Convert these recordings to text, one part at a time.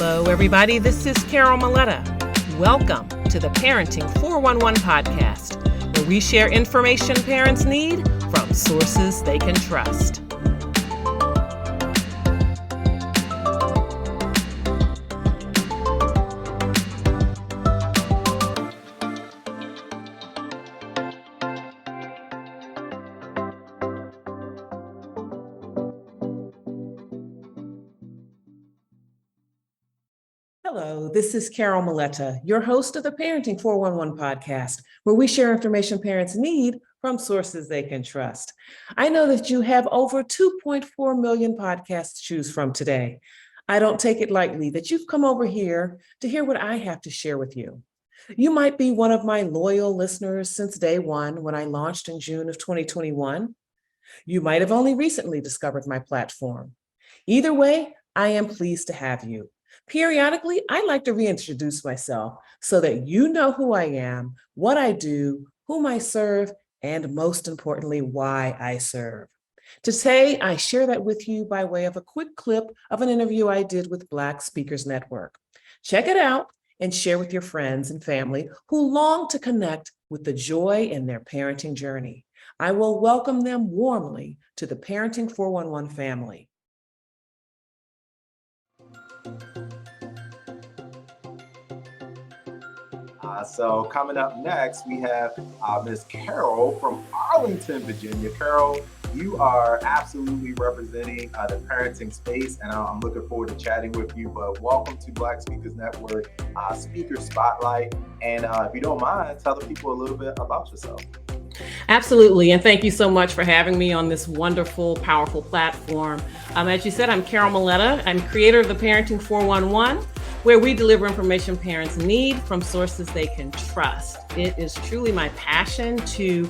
Hello, everybody. This is Carol Muleta. Welcome to the Parenting 411 podcast, where we share information parents need from sources they can trust. Hello, this is Carol Muleta, your host of the Parenting 411 podcast, where we share information parents need from sources they can trust. I know that you have over 2.4 million podcasts to choose from today. I don't take it lightly that you've come over here to hear what I have to share with you. You might be one of my loyal listeners since day one when I launched in June of 2021. You might have only recently discovered my platform. Either way, I am pleased to have you. Periodically, I like to reintroduce myself so that you know who I am, what I do, whom I serve, and most importantly, why I serve. Today, I share that with you by way of a quick clip of an interview I did with Black Speakers Network. Check it out and share with your friends and family who long to connect with the joy in their parenting journey. I will welcome them warmly to the Parenting 411 family. So coming up next, we have Ms. Carol from Arlington, Virginia. Carol, you are absolutely representing the parenting space, and I'm looking forward to chatting with you. But welcome to Black Speakers Network Speaker Spotlight. And if you don't mind, tell the people a little bit about yourself. Absolutely. And thank you so much for having me on this wonderful, powerful platform. As you said, I'm Carol Muleta. I'm creator of the Parenting 411, where we deliver information parents need from sources they can trust. It is truly my passion to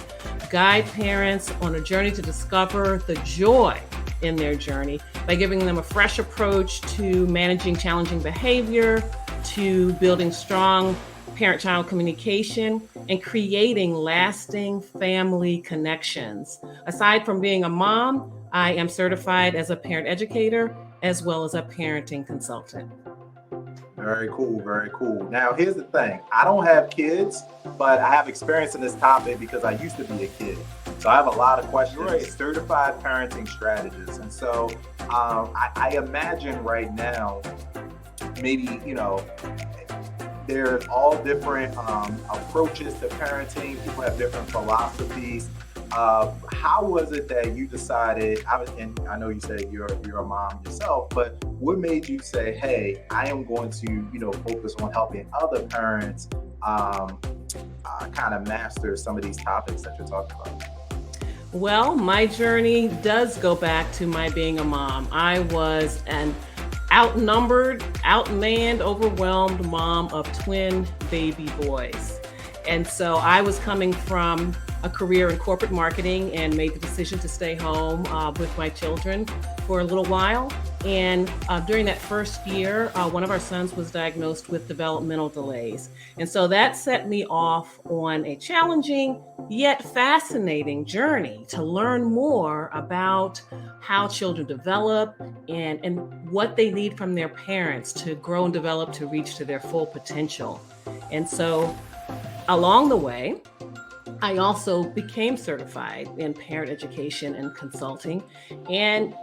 guide parents on a journey to discover the joy in their journey by giving them a fresh approach to managing challenging behavior, to building strong parent-child communication, and creating lasting family connections. Aside from being a mom, I am certified as a parent educator as well as a parenting consultant. Very cool, very cool. Now, here's the thing. I don't have kids, but I have experience in this topic because I used to be a kid. So I have a lot of questions. You're a certified parenting strategist. And so I imagine right now, maybe, there's all different approaches to parenting. People have different philosophies. How was it that you decided, and I know you said you're a mom yourself, but what made you say, hey, I am going to, focus on helping other parents kind of master some of these topics that you're talking about? Well, my journey does go back to my being a mom. I was an outnumbered, outmanned, overwhelmed mom of twin baby boys. And so I was coming from a career in corporate marketing and made the decision to stay home with my children for a little while. And during that first year, one of our sons was diagnosed with developmental delays. And so that set me off on a challenging yet fascinating journey to learn more about how children develop and what they need from their parents to grow and develop to reach to their full potential. And so along the way, I also became certified in parent education and consulting. And,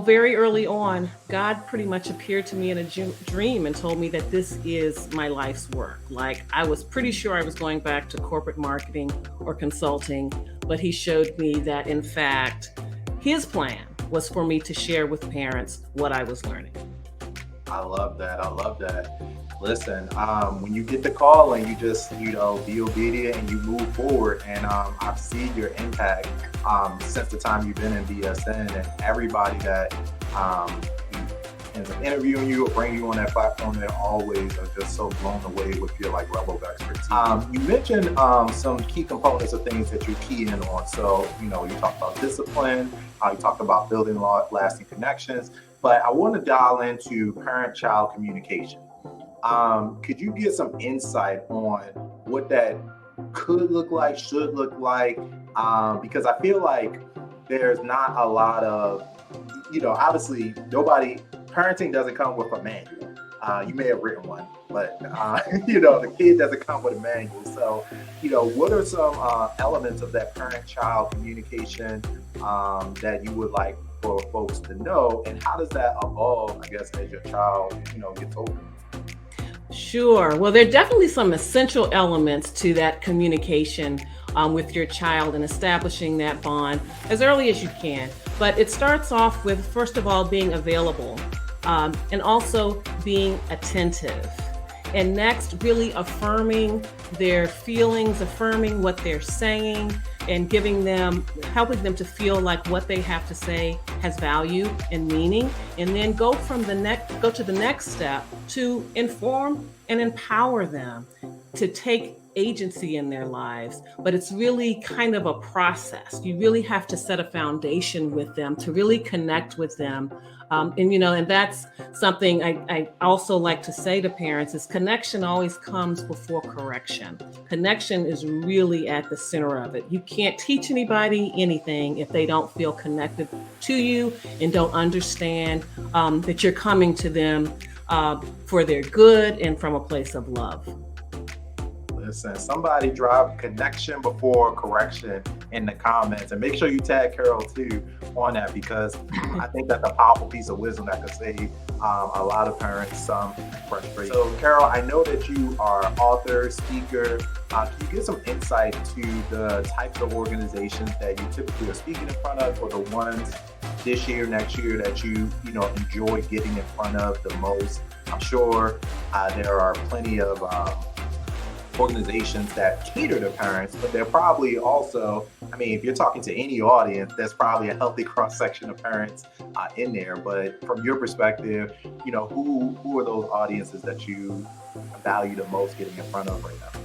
very early on, God pretty much appeared to me in a dream and told me that this is my life's work. Like, I was pretty sure I was going back to corporate marketing or consulting, but he showed me that, in fact, his plan was for me to share with parents what I was learning. I love that. I love that. Listen, when you get the call and you just, be obedient and you move forward, and I've seen your impact since the time you've been in BSN, and everybody that ends up interviewing you or bring you on that platform, they always are just so blown away with your level of expertise. You mentioned some key components of things that you're keying in on. So, you talked about discipline, you talked about building lasting connections, but I want to dial into parent-child communication. Could you give some insight on what that could look like, should look like? Because I feel like there's not a lot of, obviously parenting doesn't come with a manual. You may have written one, but you know, the kid doesn't come with a manual. So, you know, what are some elements of that parent-child communication that you would like for folks to know, and how does that evolve, I guess, as your child, you know, gets older? Sure. Well, there are definitely some essential elements to that communication with your child and establishing that bond as early as you can. But it starts off with, first of all, being available and also being attentive. And next, really affirming their feelings, affirming what they're saying, and giving them, helping them to feel like what they have to say has value and meaning. And then go to the next step to inform and empower them to take agency in their lives. But it's really kind of a process. You really have to set a foundation with them to really connect with them. And you know, and that's something I also like to say to parents is connection always comes before correction. Connection is really at the center of it. You can't teach anybody anything if they don't feel connected to you and don't understand that you're coming to them for their good and from a place of love. Listen, somebody drop connection before correction in the comments, and make sure you tag Carol too on that, because I think that's a powerful piece of wisdom that could save a lot of parents some frustration. So, Carol, I know that you are author, speaker. Can you give some insight to the types of organizations that you typically are speaking in front of, or the ones this year, next year that you know enjoy getting in front of the most? I'm sure there are plenty of organizations that cater to parents, but they're probably also, I mean, if you're talking to any audience, there's probably a healthy cross section of parents in there. But from your perspective, you know, who are those audiences that you value the most getting in front of right now?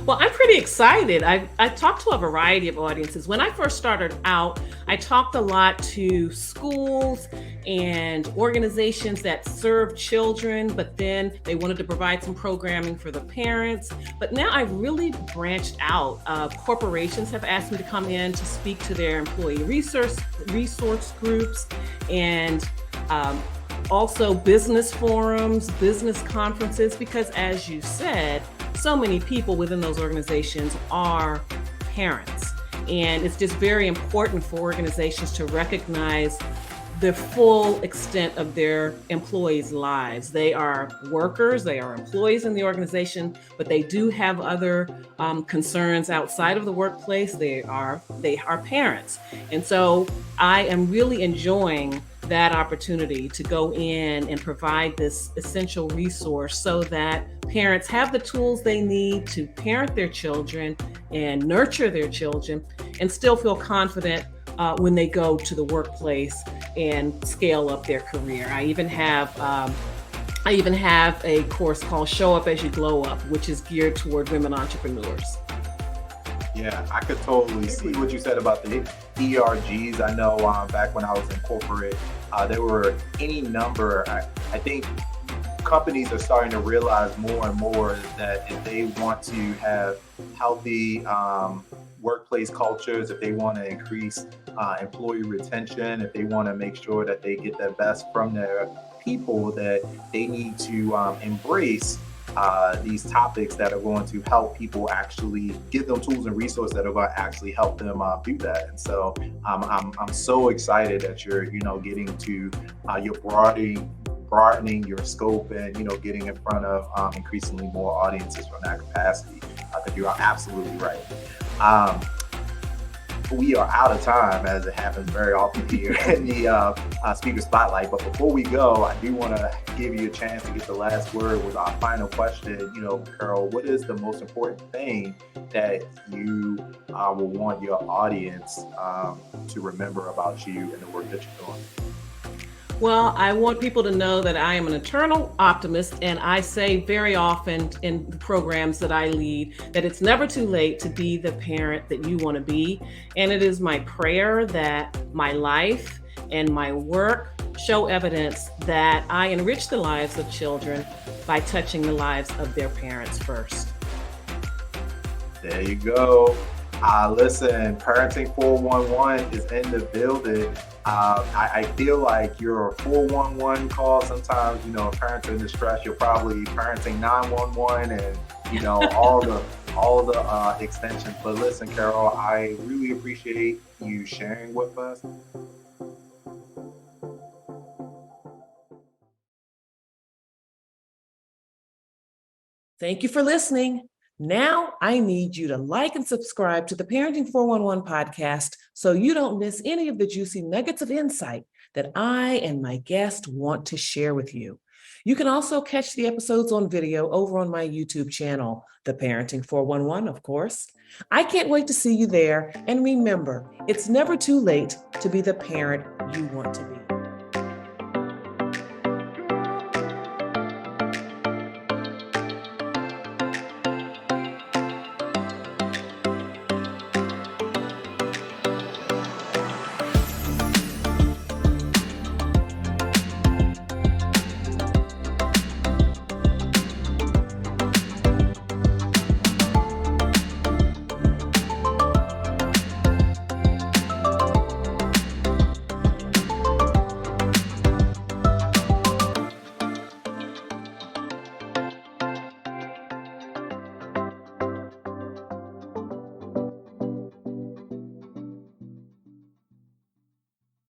Well, I'm pretty excited. I talked to a variety of audiences. When I first started out, I talked a lot to schools and organizations that serve children, but then they wanted to provide some programming for the parents. But now I've really branched out. Corporations have asked me to come in to speak to their employee resource groups, and also business forums, business conferences, because as you said, so many people within those organizations are parents. And it's just very important for organizations to recognize the full extent of their employees' lives. They are workers, they are employees in the organization, but they do have other concerns outside of the workplace. They are parents. And so I am really enjoying that opportunity to go in and provide this essential resource so that parents have the tools they need to parent their children and nurture their children and still feel confident when they go to the workplace and scale up their career. I even have a course called Show Up As You Glow Up, which is geared toward women entrepreneurs. Yeah, I could totally see what you said about the ERGs. I know back when I was in corporate, there were any number. I think companies are starting to realize more and more that if they want to have healthy workplace cultures, if they want to increase employee retention, if they want to make sure that they get the best from their people, that they need to embrace these topics that are going to help people, actually give them tools and resources that are going to actually help them do that. And so I'm so excited that you're, you know, getting to you're broadening your scope and, you know, getting in front of increasingly more audiences from that capacity. Because you are absolutely right. We are out of time, as it happens very often here in the Speaker Spotlight. But before we go, I do want to give you a chance to get the last word with our final question. You know, Carol, what is the most important thing that you will want your audience to remember about you and the work that you're doing? Well, I want people to know that I am an eternal optimist, and I say very often in the programs that I lead that it's never too late to be the parent that you want to be. And it is my prayer that my life and my work show evidence that I enrich the lives of children by touching the lives of their parents first. There you go. Listen, Parenting 411 is in the building. I feel like you're a 411 call. Sometimes, parents are in distress. You're probably parenting 911 and, all the extensions. But listen, Carol, I really appreciate you sharing with us. Thank you for listening. Now I need you to like and subscribe to the Parenting 411 podcast so you don't miss any of the juicy nuggets of insight that I and my guest want to share with you. You can also catch the episodes on video over on my YouTube channel, The Parenting 411, of course. I can't wait to see you there. And remember, it's never too late to be the parent you want to be.